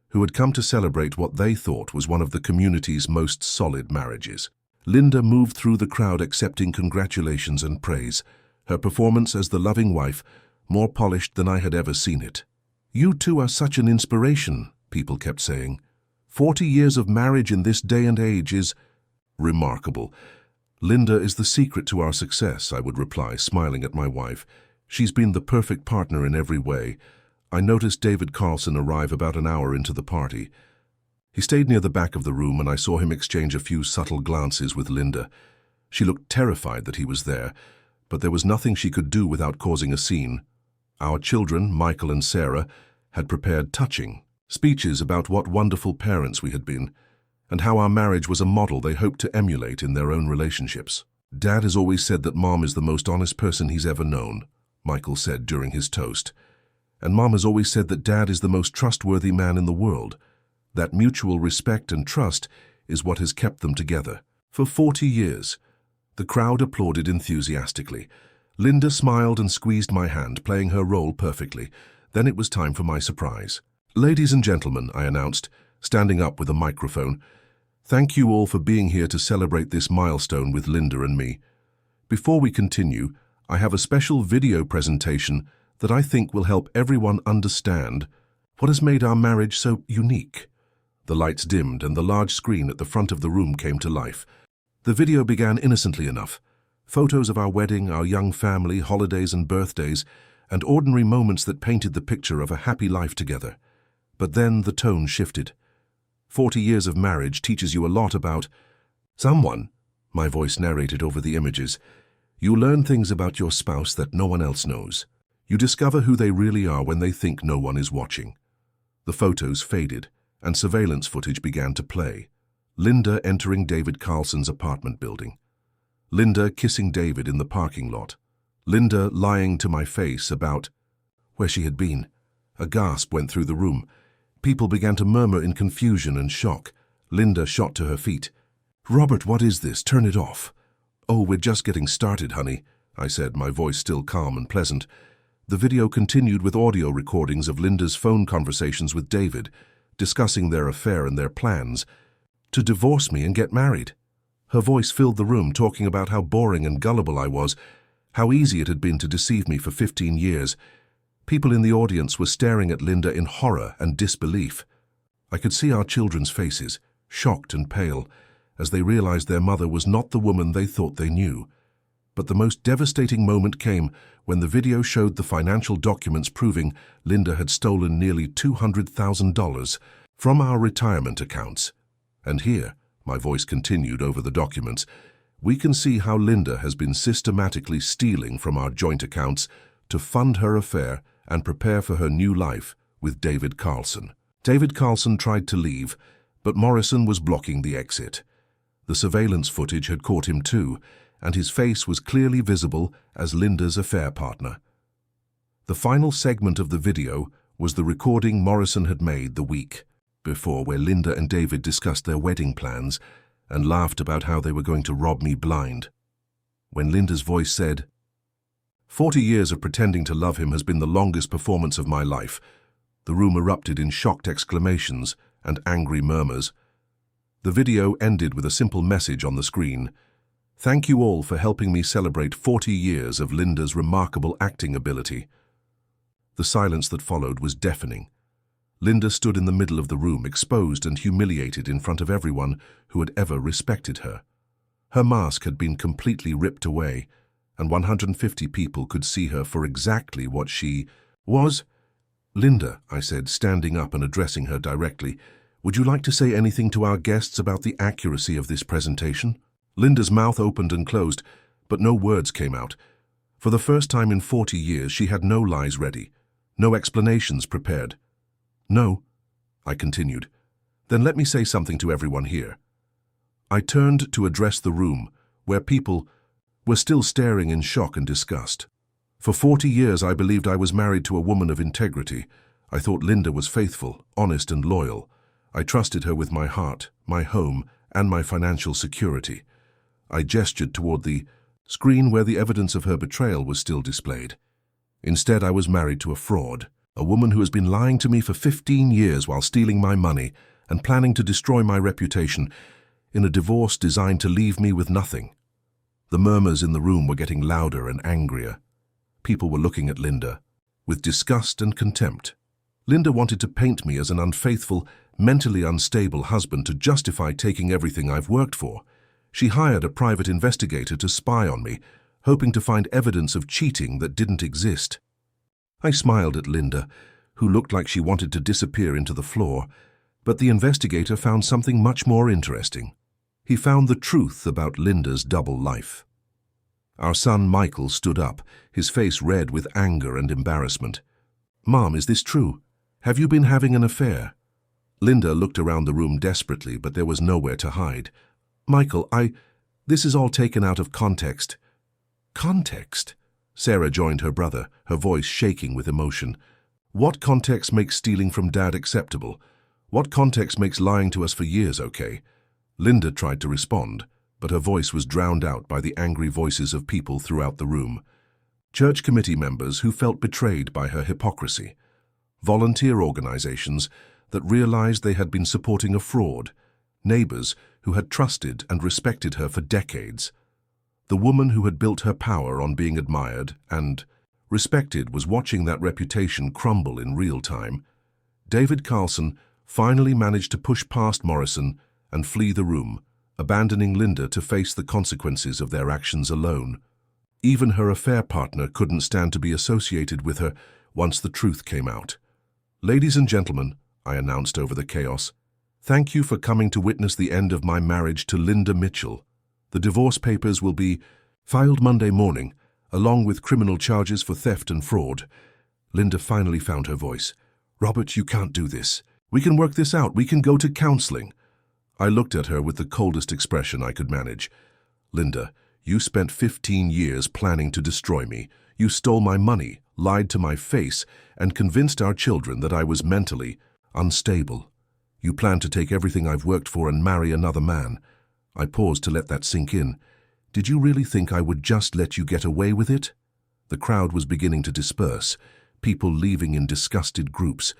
who had come to celebrate what they thought was one of the community's most solid marriages. Linda moved through the crowd accepting congratulations and praise, her performance as the loving wife more polished than I had ever seen it. "You two are such an inspiration," people kept saying. 40 years of marriage in this day and age is remarkable. "Linda is the secret to our success," I would reply, smiling at my wife. "She's been the perfect partner in every way." I noticed David Carlson arrive about an hour into the party. He stayed near the back of the room, and I saw him exchange a few subtle glances with Linda. She looked terrified that he was there, but there was nothing she could do without causing a scene. Our children, Michael and Sarah, had prepared touching speeches about what wonderful parents we had been, and how our marriage was a model they hoped to emulate in their own relationships. "Dad has always said that Mom is the most honest person he's ever known," Michael said during his toast. "And Mom has always said that Dad is the most trustworthy man in the world. That mutual respect and trust is what has kept them together for 40 years. The crowd applauded enthusiastically. Linda smiled and squeezed my hand, playing her role perfectly. Then it was time for my surprise. "Ladies and gentlemen," I announced, standing up with a microphone, "thank you all for being here to celebrate this milestone with Linda and me. Before we continue, I have a special video presentation that I think will help everyone understand what has made our marriage so unique." The lights dimmed and the large screen at the front of the room came to life. The video began innocently enough. Photos of our wedding, our young family, holidays and birthdays, and ordinary moments that painted the picture of a happy life together. But then the tone shifted. 40 years of marriage teaches you a lot about someone, my voice narrated over the images. You learn things about your spouse that no one else knows. You discover who they really are when they think no one is watching. The photos faded, and surveillance footage began to play. Linda entering David Carlson's apartment building. Linda kissing David in the parking lot. Linda lying to my face about where she had been. A gasp went through the room. People began to murmur in confusion and shock. Linda shot to her feet. "Robert, what is this? Turn it off." "Oh, we're just getting started, honey," I said, my voice still calm and pleasant. The video continued with audio recordings of Linda's phone conversations with David, discussing their affair and their plans to divorce me and get married. Her voice filled the room, talking about how boring and gullible I was, How easy it had been to deceive me for 15 years. People in the audience were staring at Linda in horror and disbelief. I could see our children's faces, shocked and pale, as they realized their mother was not the woman they thought they knew. But the most devastating moment came when the video showed the financial documents proving Linda had stolen nearly $200,000 from our retirement accounts. And here, my voice continued over the documents, we can see how Linda has been systematically stealing from our joint accounts to fund her affair and prepare for her new life with David Carlson. David Carlson tried to leave, but Morrison was blocking the exit. The surveillance footage had caught him too, and his face was clearly visible as Linda's affair partner. The final segment of the video was the recording Morrison had made the week before, where Linda and David discussed their wedding plans and laughed about how they were going to rob me blind. When Linda's voice said, "40 years of pretending to love him has been the longest performance of my life," the room erupted in shocked exclamations and angry murmurs. The video ended with a simple message on the screen: "Thank you all for helping me celebrate 40 years of Linda's remarkable acting ability." The silence that followed was deafening. Linda stood in the middle of the room, exposed and humiliated in front of everyone who had ever respected her. Her mask had been completely ripped away, and 150 people could see her for exactly what she was. "Linda," I said, standing up and addressing her directly, "would you like to say anything to our guests about the accuracy of this presentation?" Linda's mouth opened and closed, but no words came out. For the first time in 40 years, she had no lies ready, no explanations prepared. "No," I continued. "Then let me say something to everyone here." I turned to address the room, where people were still staring in shock and disgust. For 40 years, I believed I was married to a woman of integrity. I thought Linda was faithful, honest, and loyal. I trusted her with my heart, my home, and my financial security. I gestured toward the screen where the evidence of her betrayal was still displayed. Instead, I was married to a fraud, a woman who has been lying to me for 15 years while stealing my money and planning to destroy my reputation in a divorce designed to leave me with nothing. The murmurs in the room were getting louder and angrier. People were looking at Linda with disgust and contempt. Linda wanted to paint me as an unfaithful, mentally unstable husband to justify taking everything I've worked for. She hired a private investigator to spy on me, hoping to find evidence of cheating that didn't exist. I smiled at Linda, who looked like she wanted to disappear into the floor, but the investigator found something much more interesting. He found the truth about Linda's double life. Our son Michael stood up, his face red with anger and embarrassment. "Mom, is this true? Have you been having an affair?" Linda looked around the room desperately, but there was nowhere to hide. "Michael, this is all taken out of context." "Context?" Sarah joined her brother, her voice shaking with emotion. "What context makes stealing from Dad acceptable? What context makes lying to us for years okay?" Linda tried to respond, but her voice was drowned out by the angry voices of people throughout the room. Church committee members who felt betrayed by her hypocrisy. Volunteer organizations that realized they had been supporting a fraud. Neighbors who had trusted and respected her for decades. The woman who had built her power on being admired and respected was watching that reputation crumble in real time. David Carlson finally managed to push past Morrison and flee the room, abandoning Linda to face the consequences of their actions alone. Even her affair partner couldn't stand to be associated with her once the truth came out. "Ladies and gentlemen," I announced over the chaos, "thank you for coming to witness the end of my marriage to Linda Mitchell. The divorce papers will be filed Monday morning, along with criminal charges for theft and fraud." Linda finally found her voice. "Robert, you can't do this. We can work this out. We can go to counseling." I looked at her with the coldest expression I could manage. "Linda, you spent 15 years planning to destroy me. You stole my money, lied to my face, and convinced our children that I was mentally unstable. You planned to take everything I've worked for and marry another man." I paused to let that sink in. "Did you really think I would just let you get away with it?" The crowd was beginning to disperse, people leaving in disgusted groups,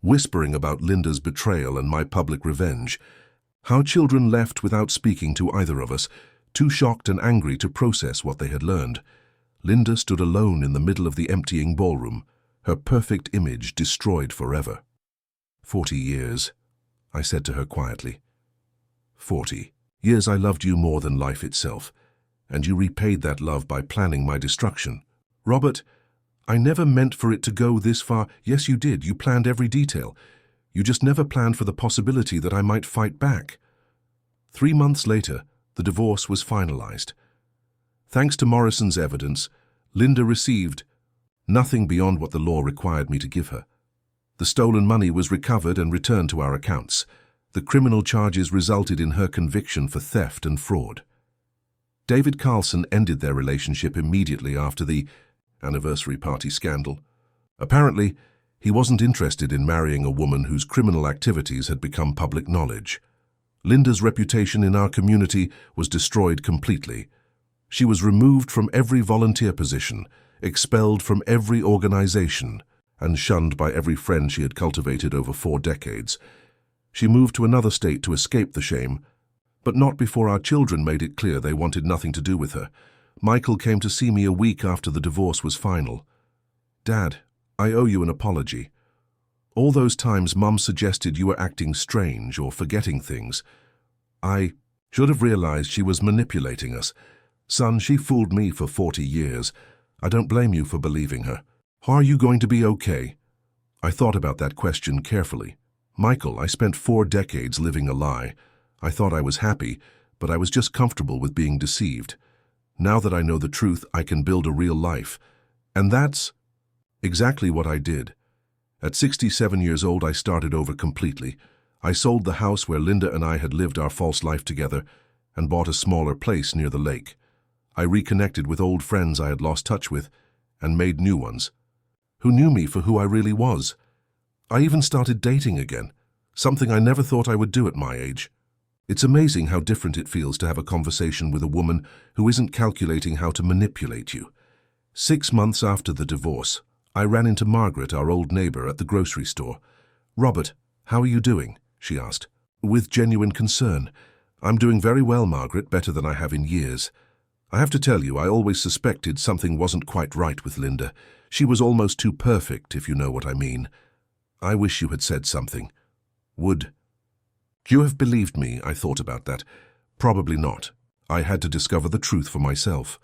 whispering about Linda's betrayal and my public revenge. Our children left without speaking to either of us, too shocked and angry to process what they had learned. Linda stood alone in the middle of the emptying ballroom, her perfect image destroyed forever. 40 years, I said to her quietly. 40 years I loved you more than life itself, and you repaid that love by planning my destruction. Robert, I never meant for it to go this far. Yes, you did. You planned every detail. You just never planned for the possibility that I might fight back. 3 months later, the divorce was finalized. Thanks to Morrison's evidence, Linda received nothing beyond what the law required me to give her. The stolen money was recovered and returned to our accounts. The criminal charges resulted in her conviction for theft and fraud. David Carlson ended their relationship immediately after the anniversary party scandal. Apparently, he wasn't interested in marrying a woman whose criminal activities had become public knowledge. Linda's reputation in our community was destroyed completely. She was removed from every volunteer position, expelled from every organization, and shunned by every friend she had cultivated over 4 decades. She moved to another state to escape the shame, but not before our children made it clear they wanted nothing to do with her. Michael came to see me a week after the divorce was final. Dad, I owe you an apology. All those times Mum suggested you were acting strange or forgetting things. I should have realized she was manipulating us. Son, she fooled me for 40 years. I don't blame you for believing her. Are you going to be okay? I thought about that question carefully. Michael, I spent 4 decades living a lie. I thought I was happy, but I was just comfortable with being deceived. Now that I know the truth, I can build a real life. And that's exactly what I did. At 67 years old, I started over completely. I sold the house where Linda and I had lived our false life together and bought a smaller place near the lake. I reconnected with old friends I had lost touch with and made new ones, who knew me for who I really was. I even started dating again, something I never thought I would do at my age. It's amazing how different it feels to have a conversation with a woman who isn't calculating how to manipulate you. 6 months after the divorce, I ran into Margaret, our old neighbor, at the grocery store. "Robert, how are you doing?" she asked, with genuine concern. "I'm doing very well, Margaret, better than I have in years. I have to tell you, I always suspected something wasn't quite right with Linda. She was almost too perfect, if you know what I mean. I wish you had said something. Would you have believed me?" I thought about that. Probably not. I had to discover the truth for myself.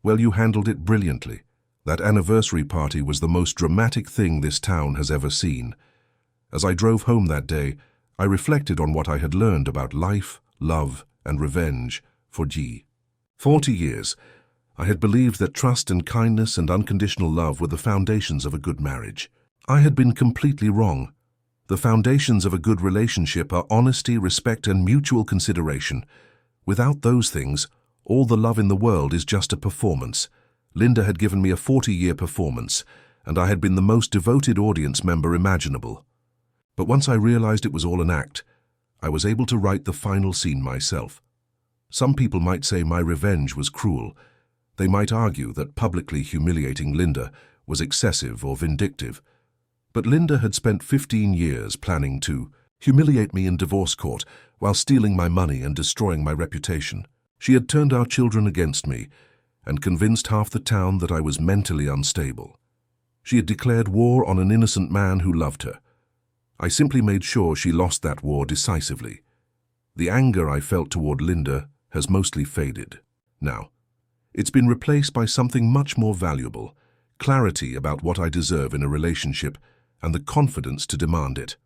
Well, you handled it brilliantly. That anniversary party was the most dramatic thing this town has ever seen. As I drove home that day, I reflected on what I had learned about life, love, and revenge for 40 years. I had believed that trust and kindness and unconditional love were the foundations of a good marriage. I had been completely wrong. The foundations of a good relationship are honesty, respect, and mutual consideration. Without those things, all the love in the world is just a performance. Linda had given me a 40-year performance, and I had been the most devoted audience member imaginable. But once I realized it was all an act, I was able to write the final scene myself. Some people might say my revenge was cruel. They might argue that publicly humiliating Linda was excessive or vindictive. But Linda had spent 15 years planning to humiliate me in divorce court while stealing my money and destroying my reputation. She had turned our children against me and convinced half the town that I was mentally unstable. She had declared war on an innocent man who loved her. I simply made sure she lost that war decisively. The anger I felt toward Linda has mostly faded. Now, it's been replaced by something much more valuable: clarity about what I deserve in a relationship and the confidence to demand it.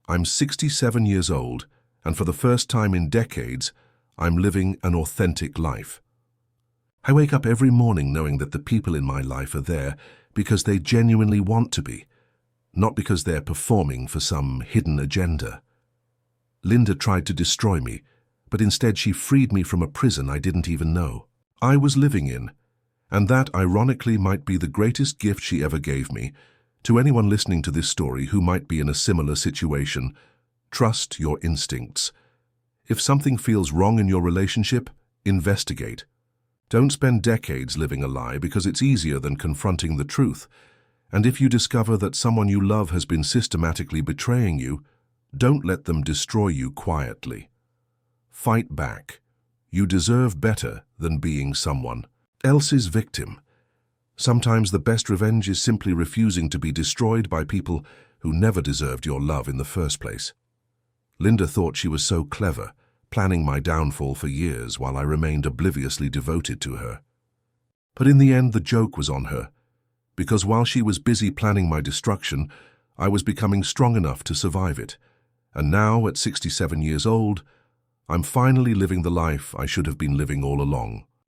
I'm 67 years old, and for the first time in decades, I'm living an authentic life. I wake up every morning knowing that the people in my life are there because they genuinely want to be, not because they're performing for some hidden agenda. Linda tried to destroy me, but instead she freed me from a prison I didn't even know I was living in, and that, ironically, might be the greatest gift she ever gave me. To anyone listening to this story who might be in a similar situation, trust your instincts. If something feels wrong in your relationship, investigate. Don't spend decades living a lie, because it's easier than confronting the truth. And if you discover that someone you love has been systematically betraying you, don't let them destroy you quietly. Fight back. You deserve better than being someone else's victim. Sometimes the best revenge is simply refusing to be destroyed by people who never deserved your love in the first place. Linda thought she was so clever, planning my downfall for years while I remained obliviously devoted to her. But in the end, the joke was on her, because while she was busy planning my destruction, I was becoming strong enough to survive it. And now, at 67 years old, I'm finally living the life I should have been living all along.